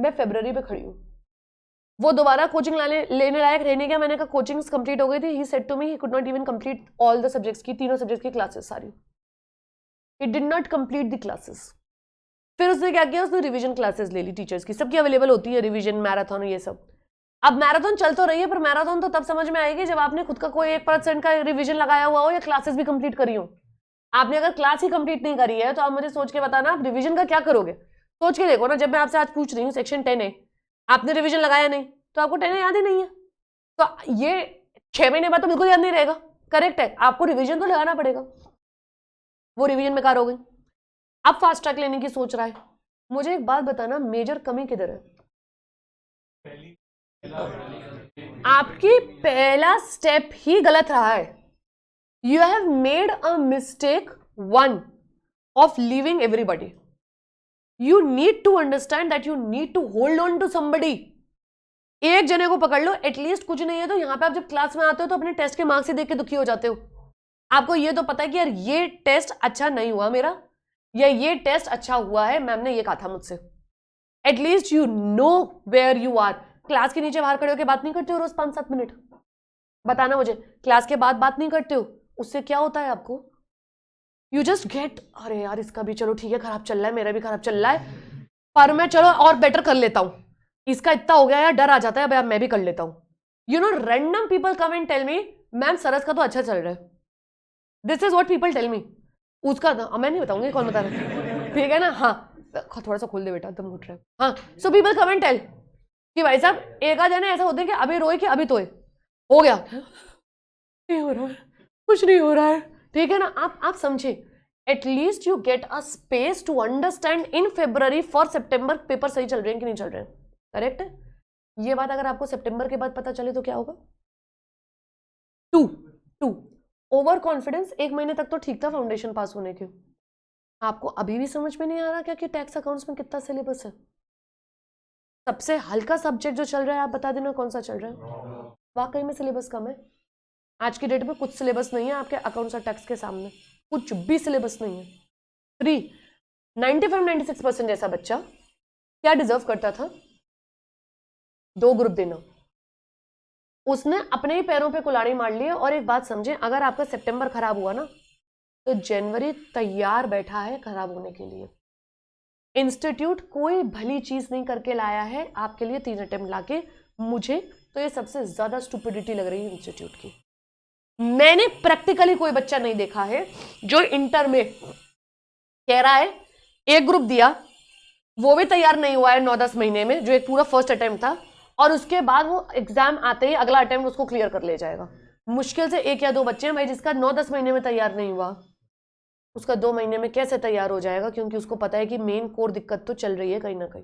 मैं फरवरी पे खड़ी हूँ। वो दोबारा कोचिंग लेने लायक रहने का, मैंने कहा कोचिंग्स कंप्लीट हो गई थी। He said to me he could not even complete all the subjects की, तीनों सब्जेक्ट्स की क्लासेस सारी, he did not complete the classes. फिर उसने क्या किया, उसने रिवीजन क्लासेस ले ली टीचर्स की, सबकी अवेलेबल होती है रिवीजन, मैराथन, ये सब। अब मैराथन चल तो रही है, पर मैराथन तो तब समझ में आएगी जब आपने खुद का कोई 1% का रिवीजन लगाया हुआ हो या क्लासेस भी कंप्लीट करी हो। आपने अगर क्लास ही कंप्लीट नहीं करी है तो आप मुझे सोच के बताना आप रिवीजन का क्या करोगे। सोच के देखो ना, जब मैं आपसे आज पूछ रही हूँ सेक्शन 10 है, आपने रिवीजन लगाया नहीं तो आपको 10 याद ही नहीं है, तो ये 6 महीने बाद तो बिल्कुल याद नहीं रहेगा। करेक्ट है, आपको रिवीजन तो लगाना पड़ेगा। वो रिवीजन बेकार हो गई। अब फास्ट ट्रैक लेने की सोच रहा है। मुझे एक बात बताना, मेजर कमी किधर है? आपकी पहला स्टेप ही गलत रहा है। You have made a mistake one of leaving everybody. You need to understand that you need to hold on to somebody. एक जने को पकड़ लो एटलीस्ट, कुछ नहीं है तो यहां पे आप जब क्लास में आते हो तो अपने टेस्ट के मार्क्स से देख के दुखी हो जाते हो। आपको ये तो पता है कि यार ये टेस्ट अच्छा नहीं हुआ मेरा, या ये टेस्ट अच्छा हुआ है, मैम ने ये कहा था मुझसे। At least you know where you are. Class के नीचे बाहर खड़े होकर बात नहीं करते हो रोज 5-7 मिनट? बताना मुझे, क्लास के बाद बात नहीं करते हो, उससे क्या होता है आपको? यू जस्ट गेट, अरे यार इसका भी चलो ठीक है खराब चल रहा है, मेरा भी खराब चल रहा है, पर मैं चलो और बेटर कर लेता हूं, इसका इतना हो गया यार, डर आ जाता है, अब मैं भी कर लेता हूं। You know, random people come and tell me ma'am Saras का तो अच्छा चल रहा है। This is what people tell me. उसका मैं नहीं बताऊंगी कौन बता रहा है, ठीक है ना? हाँ थोड़ा सा खोल दे बेटा, एकदम घुट रहा है। हाँ, so people come and tell कि भाई साहब एक आध जने ऐसा होते हैं कि अभी रोए कि अभी तोए, हो गया नहीं हो रहा है, कुछ नहीं हो रहा है, ठीक है ना? आप समझे, at least you get a space to understand in February for September paper सही चल रहे हैं कि नहीं चल रहे हैं। करेक्ट है? ये बात अगर आपको सितंबर के बाद पता चले तो क्या होगा? To over confidence. 1 महीने तक तो ठीक था फाउंडेशन पास होने के, आपको अभी भी समझ में नहीं आ रहा क्या कि टैक्स अकाउंट्स में कितना सिलेबस है? सबसे हल्का सब्जेक्ट जो चल रहा है आप बता देना कौन सा चल रहा है। वाकई में सिलेबस कम है आज की डेट में, कुछ सिलेबस नहीं है आपके अकाउंट्स और टैक्स के सामने, कुछ भी सिलेबस नहीं है। 95-96% जैसा बच्चा क्या डिजर्व करता था? 2 ग्रुप देना। उसने अपने ही पैरों पे कुल्हाड़ी मार ली। और एक बात समझे, अगर आपका सितंबर खराब हुआ ना तो जनवरी तैयार बैठा है खराब होने के लिए। इंस्टीट्यूट कोई भली चीज नहीं करके लाया है आपके लिए 3 अटेम्प्ट लाके। मुझे तो ये सबसे ज्यादा स्टुपिडिटी लग रही है इंस्टीट्यूट की। मैंने प्रैक्टिकली कोई बच्चा नहीं देखा है जो इंटर में कह रहा है, एक ग्रुप दिया वो भी तैयार नहीं हुआ है 9-10 महीने में, जो एक पूरा फर्स्ट अटेम्प्ट था, और उसके बाद वो एग्जाम आते ही अगला अटेम्प्ट उसको क्लियर कर ले जाएगा। मुश्किल से 1 या 2 बच्चे हैं भाई, जिसका 9-10 महीने में तैयार नहीं हुआ, उसका 2 महीने में कैसे तैयार हो जाएगा? क्योंकि उसको पता है कि मेन कोर दिक्कत तो चल रही है कहीं ना कहीं।